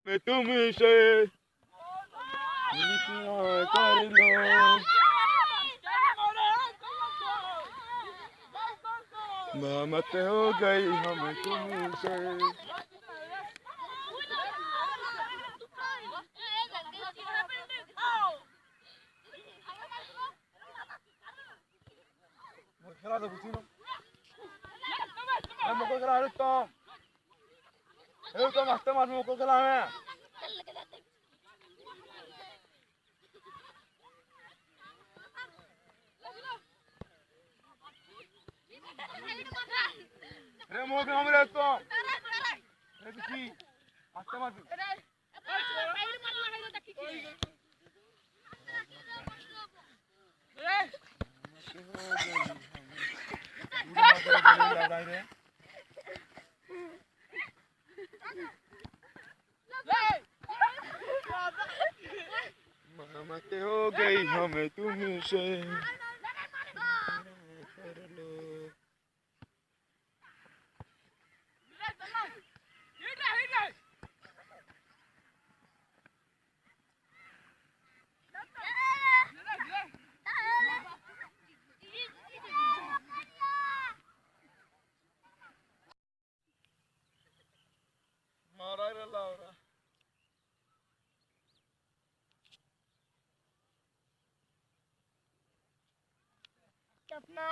मैं तुमसे प्यार कर लो। मोहब्बत हो गई हमें तुमसे। খেলা তো বুঝি না মকল খেলা হলে তো এই তো মাস্টার মাস মকল খেলা হবে রে মোকে আমরা তো রে কি মাস্টার মাস मोहब्बत हो गई हमें तुमसे कर लो। मारा रे लाउरा अपना